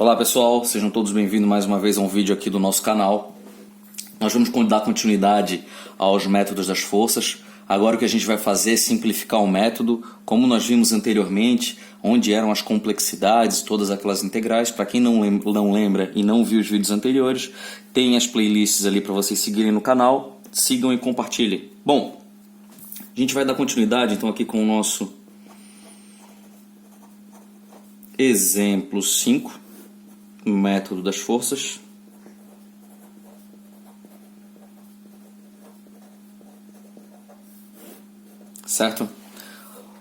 Olá pessoal, sejam todos bem-vindos mais uma vez a um vídeo aqui do nosso canal. Nós vamos dar continuidade aos métodos das forças. Agora o que a gente vai fazer é simplificar o método, como nós vimos anteriormente, onde eram as complexidades, todas aquelas integrais. Para quem não lembra e não viu os vídeos anteriores, tem as playlists ali para vocês seguirem no canal, sigam e compartilhem. Bom, a gente vai dar continuidade então aqui com o nosso exemplo 5, método das forças. Certo?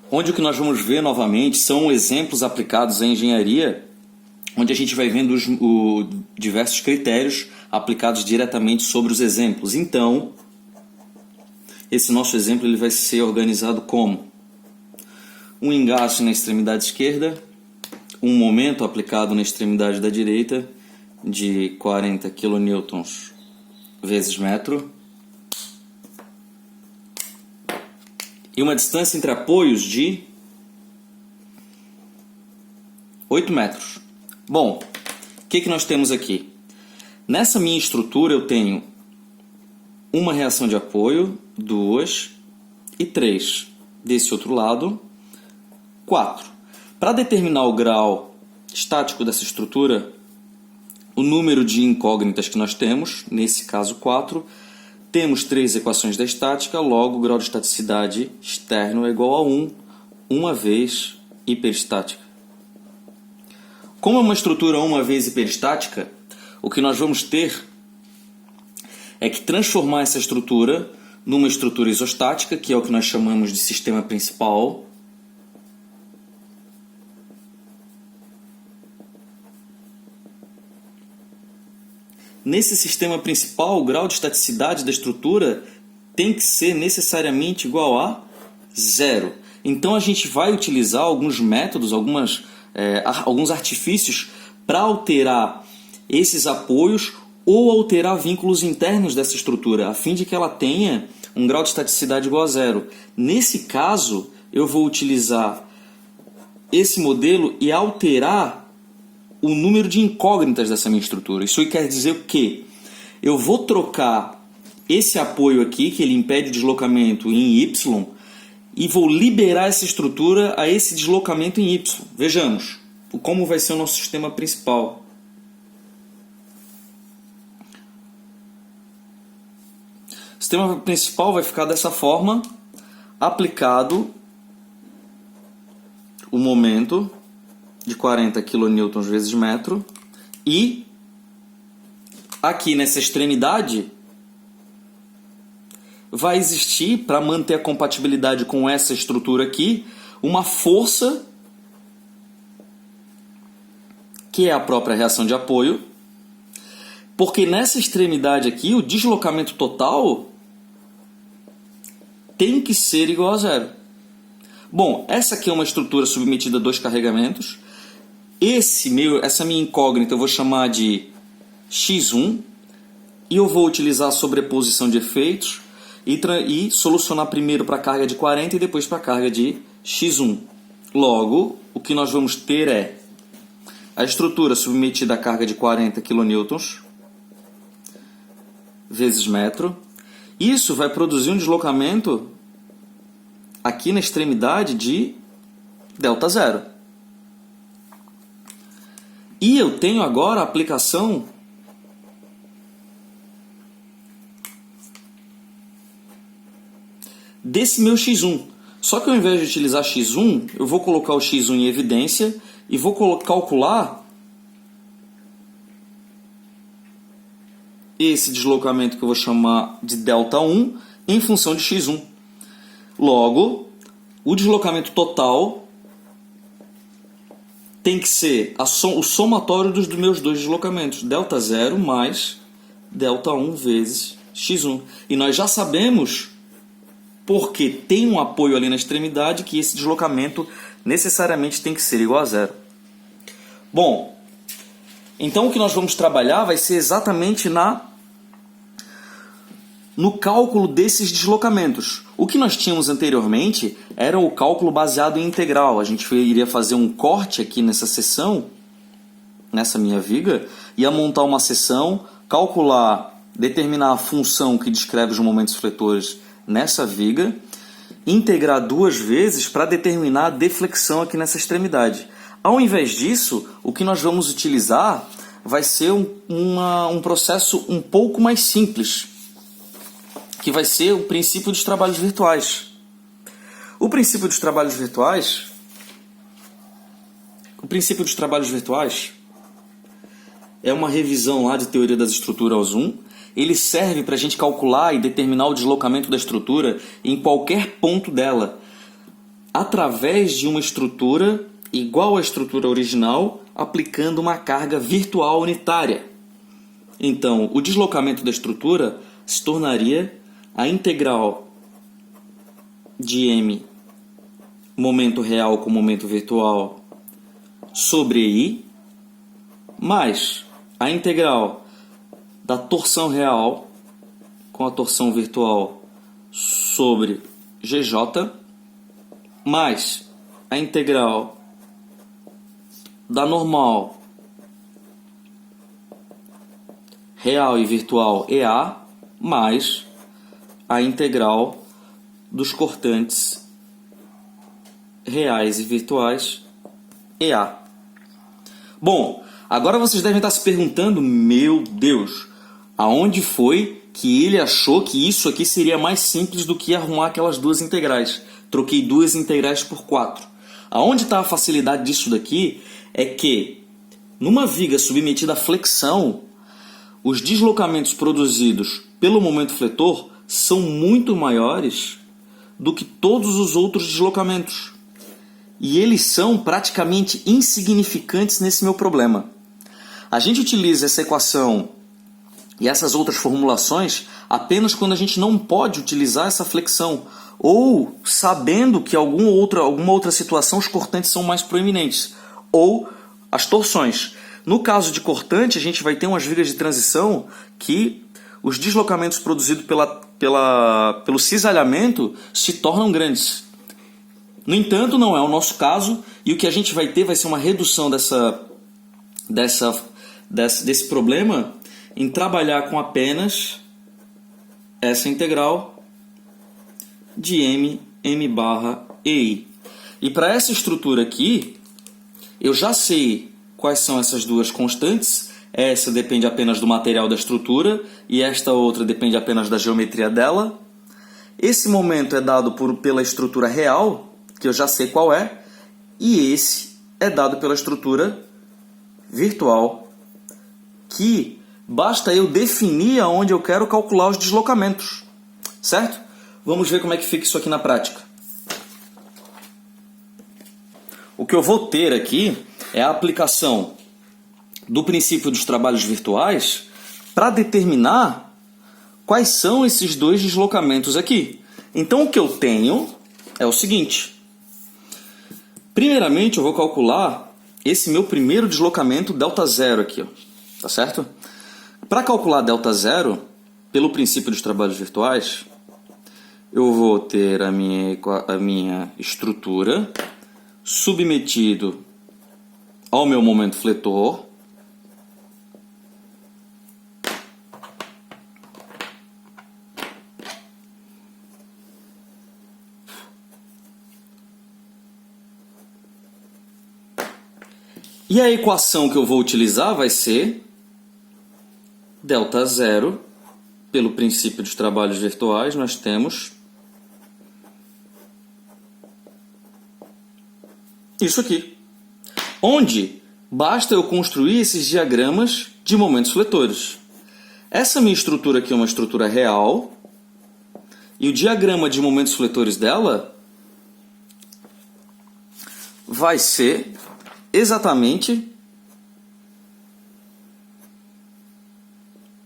Onde o que nós vamos ver novamente são exemplos aplicados em engenharia, onde a gente vai vendo os diversos critérios aplicados diretamente sobre os exemplos. Então, esse nosso exemplo ele vai ser organizado como um engaste na extremidade esquerda, um momento aplicado na extremidade da direita de 40 kN vezes metro e uma distância entre apoios de 8 metros. Bom, o que nós temos aqui? Nessa minha estrutura eu tenho uma reação de apoio, 2 e 3. Desse outro lado, 4. Para determinar o grau estático dessa estrutura, o número de incógnitas que nós temos, nesse caso 4, temos 3 equações da estática, logo o grau de estaticidade externo é igual a 1, uma vez hiperestática. Como é uma estrutura uma vez hiperestática, o que nós vamos ter é que transformar essa estrutura numa estrutura isostática, que é o que nós chamamos de sistema principal. Nesse sistema principal, o grau de estaticidade da estrutura tem que ser necessariamente igual a 0. Então a gente vai utilizar alguns métodos, alguns artifícios para alterar esses apoios ou alterar vínculos internos dessa estrutura, a fim de que ela tenha um grau de estaticidade igual a 0. Nesse caso, eu vou utilizar esse modelo e alterar o número de incógnitas dessa minha estrutura. Isso quer dizer o quê? Eu vou trocar esse apoio aqui, que ele impede o deslocamento em Y, e vou liberar essa estrutura a esse deslocamento em Y. Vejamos como vai ser o nosso sistema principal. O sistema principal vai ficar dessa forma, aplicado o momento de 40 kN vezes metro, e aqui nessa extremidade vai existir, para manter a compatibilidade com essa estrutura aqui, uma força que é a própria reação de apoio, porque nessa extremidade aqui o deslocamento total tem que ser igual a 0. Bom, essa aqui é uma estrutura submetida a 2 carregamentos. Essa minha incógnita eu vou chamar de x1 e eu vou utilizar a sobreposição de efeitos e solucionar primeiro para a carga de 40 e depois para a carga de x1. Logo, o que nós vamos ter é a estrutura submetida à carga de 40 kN vezes metro. Isso vai produzir um deslocamento aqui na extremidade de ΔZ. E eu tenho agora a aplicação desse meu x1. Só que ao invés de utilizar x1, eu vou colocar o x1 em evidência e vou calcular esse deslocamento que eu vou chamar de ΔI em função de x1. Logo, o deslocamento total tem que ser o somatório dos meus dois deslocamentos, ΔZ mais ΔI vezes x1. E nós já sabemos, porque tem um apoio ali na extremidade, que esse deslocamento necessariamente tem que ser igual a 0. Bom, então o que nós vamos trabalhar vai ser exatamente no cálculo desses deslocamentos. O que nós tínhamos anteriormente era o cálculo baseado em integral. A gente iria fazer um corte aqui nessa seção nessa minha viga, ia montar uma seção, calcular, determinar a função que descreve os momentos fletores nessa viga, integrar 2 vezes para determinar a deflexão aqui nessa extremidade. Ao invés disso, o que nós vamos utilizar vai ser um processo um pouco mais simples, que vai ser o princípio dos trabalhos virtuais. O princípio dos trabalhos virtuais é uma revisão lá de teoria das estruturas 1. Ele serve para a gente calcular e determinar o deslocamento da estrutura em qualquer ponto dela, através de uma estrutura igual à estrutura original, aplicando uma carga virtual unitária. Então, o deslocamento da estrutura se tornaria a integral de m momento real com momento virtual sobre I, mais a integral da torção real com a torção virtual sobre GJ, mais a integral da normal real e virtual EA, mais a integral dos cortantes reais e virtuais EA. Bom, agora vocês devem estar se perguntando, meu Deus, aonde foi que ele achou que isso aqui seria mais simples do que arrumar aquelas 2 integrais? Troquei 2 integrais por 4. Aonde está a facilidade disso daqui é que, numa viga submetida à flexão, os deslocamentos produzidos pelo momento fletor são muito maiores do que todos os outros deslocamentos. E eles são praticamente insignificantes nesse meu problema. A gente utiliza essa equação e essas outras formulações apenas quando a gente não pode utilizar essa flexão, ou sabendo que alguma outra situação os cortantes são mais proeminentes, ou as torções. No caso de cortante, a gente vai ter umas vigas de transição que os deslocamentos produzidos pelo cisalhamento se tornam grandes. No entanto, não é o nosso caso, e o que a gente vai ter vai ser uma redução desse problema em trabalhar com apenas essa integral de m barra EI. E para essa estrutura aqui, eu já sei quais são essas 2 constantes. Essa depende apenas do material da estrutura e esta outra depende apenas da geometria dela. Esse momento é dado pela estrutura real, que eu já sei qual é, e esse é dado pela estrutura virtual, que basta eu definir aonde eu quero calcular os deslocamentos, certo? Vamos ver como é que fica isso aqui na prática. O que eu vou ter aqui é a aplicação do princípio dos trabalhos virtuais para determinar quais são esses 2 deslocamentos aqui. Então, o que eu tenho é o seguinte. Primeiramente, eu vou calcular esse meu primeiro deslocamento ΔO aqui, ó, tá certo? Para calcular ΔO, pelo princípio dos trabalhos virtuais, eu vou ter a minha estrutura submetido ao meu momento fletor, e a equação que eu vou utilizar vai ser ΔO, pelo princípio dos trabalhos virtuais, nós temos isso aqui, onde basta eu construir esses diagramas de momentos fletores. Essa minha estrutura aqui é uma estrutura real, e o diagrama de momentos fletores dela vai ser exatamente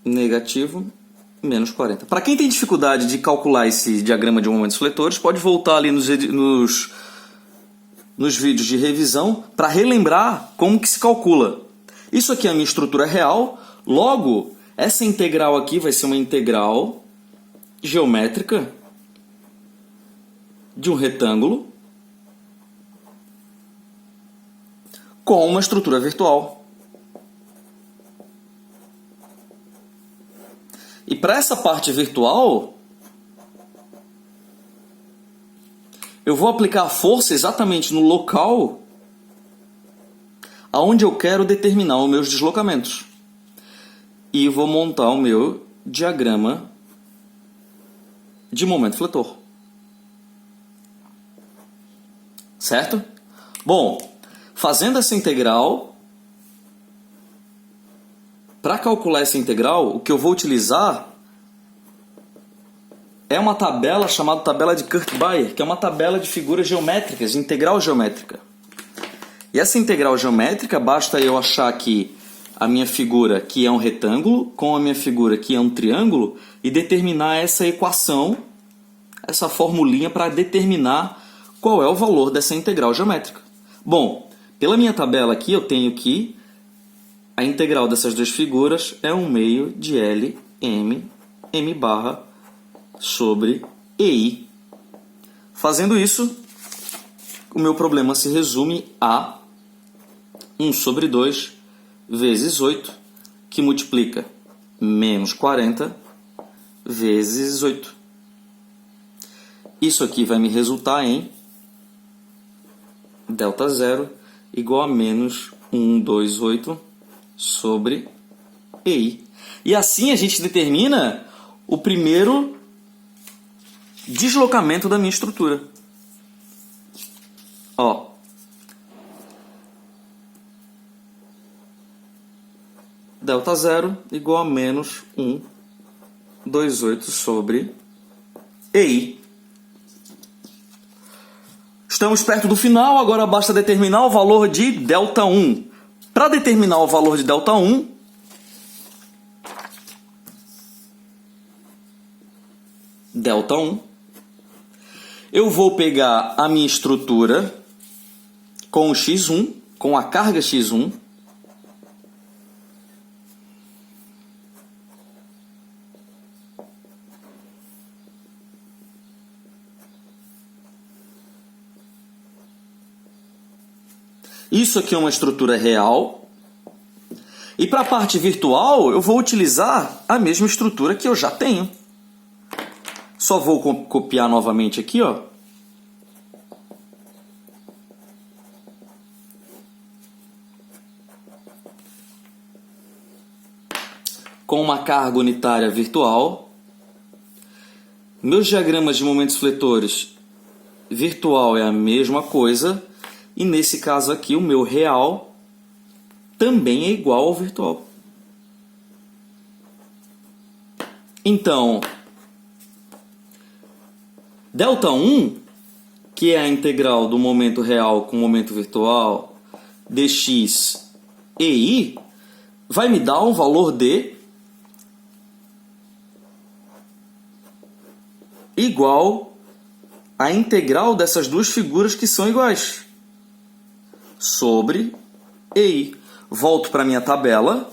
negativo menos 40. Para quem tem dificuldade de calcular esse diagrama de momentos fletores, pode voltar ali nos vídeos de revisão para relembrar como que se calcula. Isso aqui é a minha estrutura real, logo, essa integral aqui vai ser uma integral geométrica de um retângulo com uma estrutura virtual. E para essa parte virtual, eu vou aplicar a força exatamente no local aonde eu quero determinar os meus deslocamentos. E vou montar o meu diagrama de momento fletor. Certo? Bom, fazendo essa integral, para calcular essa integral, o que eu vou utilizar é uma tabela chamada tabela de Kurt-Bayer, que é uma tabela de figuras geométricas, de integral geométrica. E essa integral geométrica, basta eu achar aqui a minha figura que é um retângulo com a minha figura que é um triângulo e determinar essa equação, essa formulinha para determinar qual é o valor dessa integral geométrica. Bom, pela minha tabela aqui eu tenho que a integral dessas duas figuras é 1/2 de L, M barra sobre EI. Fazendo isso, o meu problema se resume a 1/2 vezes 8, que multiplica menos 40 vezes 8. Isso aqui vai me resultar em ΔZ igual a menos 128 sobre EI. E assim a gente determina o primeiro deslocamento da minha estrutura. Ó. ΔZ igual a menos 128 sobre EI. Estamos perto do final, agora basta determinar o valor de ΔI. Para determinar o valor de ΔI, eu vou pegar a minha estrutura com o x1, com a carga x1, isso aqui é uma estrutura real. E para a parte virtual, eu vou utilizar a mesma estrutura que eu já tenho. Só vou copiar novamente aqui, ó. Com uma carga unitária virtual. Meus diagramas de momentos fletores virtual é a mesma coisa. E nesse caso aqui, o meu real também é igual ao virtual. Então, ΔI, que é a integral do momento real com o momento virtual, dx EI, vai me dar um valor de igual à integral dessas duas figuras que são iguais, sobre EI. Volto para a minha tabela.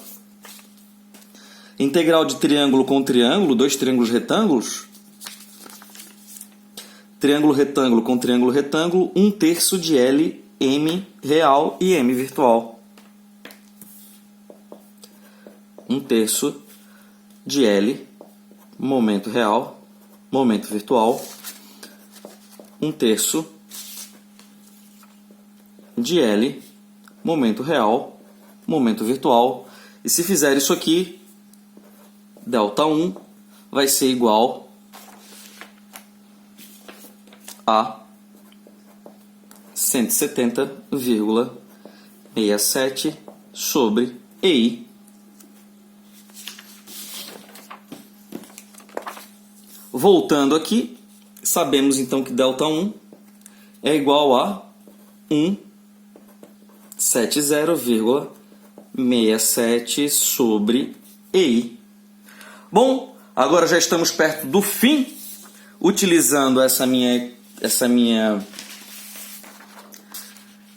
Integral de triângulo com triângulo, dois triângulos retângulos. Triângulo retângulo com triângulo retângulo, 1/3 de L, M real e M virtual. 1/3 de L, momento real, momento virtual. 1/3 de L, momento real, momento virtual. E se fizer isso aqui, ΔI vai ser igual a 170,67 sobre EI. Voltando aqui, sabemos então que ΔI é igual a 170,67 sobre EI. Bom, agora já estamos perto do fim, utilizando essa minha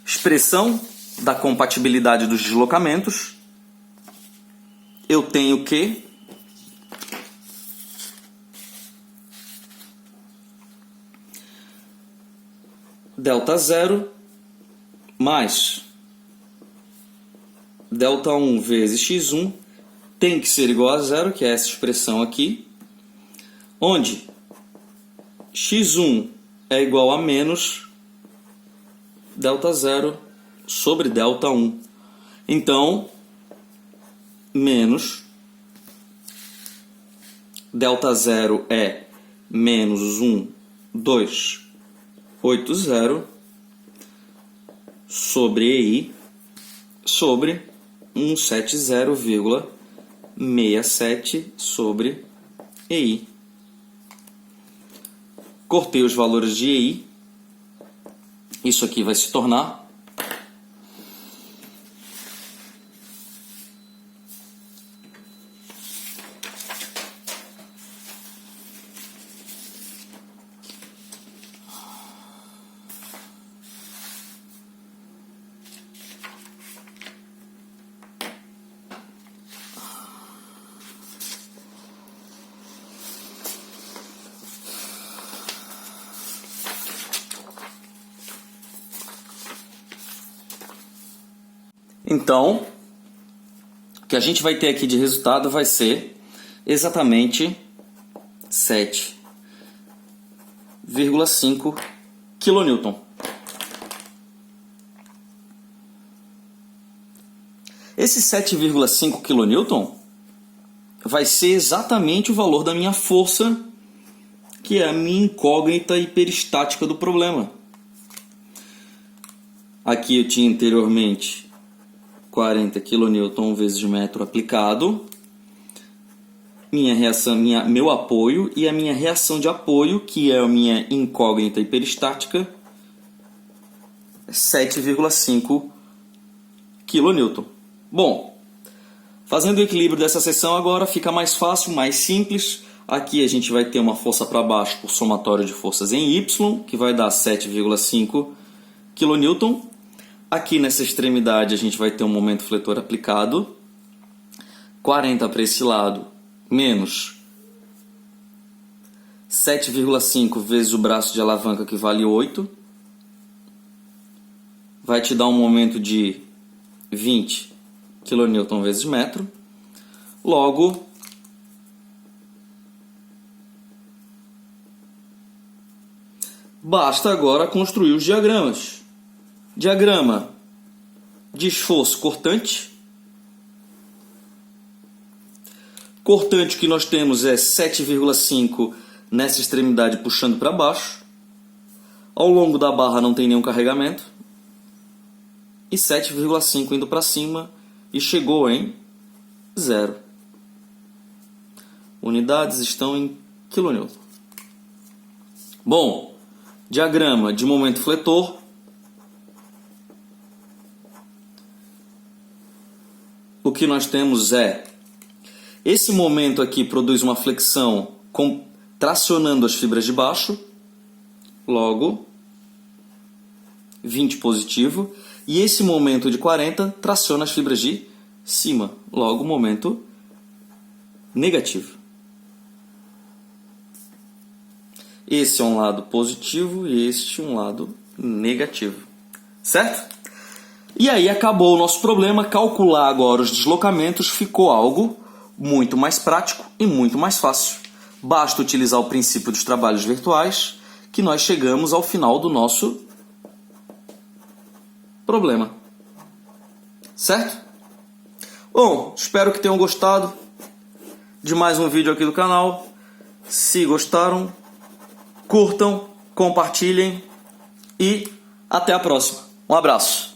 expressão da compatibilidade dos deslocamentos. Eu tenho que ΔZ mais ΔI vezes x1 tem que ser igual a zero, que é essa expressão aqui, onde x1 é igual a menos ΔZ sobre ΔI. Então, menos ΔZ é menos 1,280 sobre EI sobre 170,67 sobre EI. Cortei os valores de EI. Isso aqui vai se tornar Então, o que a gente vai ter aqui de resultado vai ser exatamente 7,5 kN. Esse 7,5 kN vai ser exatamente o valor da minha força, que é a minha incógnita hiperestática do problema. Aqui eu tinha anteriormente 40 kN vezes metro aplicado, minha reação, meu apoio e a minha reação de apoio, que é a minha incógnita hiperestática, 7,5 kN. Bom, fazendo o equilíbrio dessa seção agora fica mais fácil, mais simples. Aqui a gente vai ter uma força para baixo por somatório de forças em Y, que vai dar 7,5 kN. Aqui nessa extremidade a gente vai ter um momento fletor aplicado, 40 para esse lado, menos 7,5 vezes o braço de alavanca, que vale 8. Vai te dar um momento de 20 kN vezes metro. Logo, basta agora construir os diagramas. Diagrama de esforço cortante. Cortante que nós temos é 7,5 nessa extremidade puxando para baixo. Ao longo da barra não tem nenhum carregamento. E 7,5 indo para cima e chegou em 0. Unidades estão em kN. Bom, diagrama de momento fletor. O que nós temos é, esse momento aqui produz uma flexão tracionando as fibras de baixo, logo 20 positivo, e esse momento de 40 traciona as fibras de cima, logo momento negativo. Esse é um lado positivo e este um lado negativo, certo? E aí acabou o nosso problema. Calcular agora os deslocamentos ficou algo muito mais prático e muito mais fácil. Basta utilizar o princípio dos trabalhos virtuais que nós chegamos ao final do nosso problema. Certo? Bom, espero que tenham gostado de mais um vídeo aqui do canal. Se gostaram, curtam, compartilhem e até a próxima. Um abraço.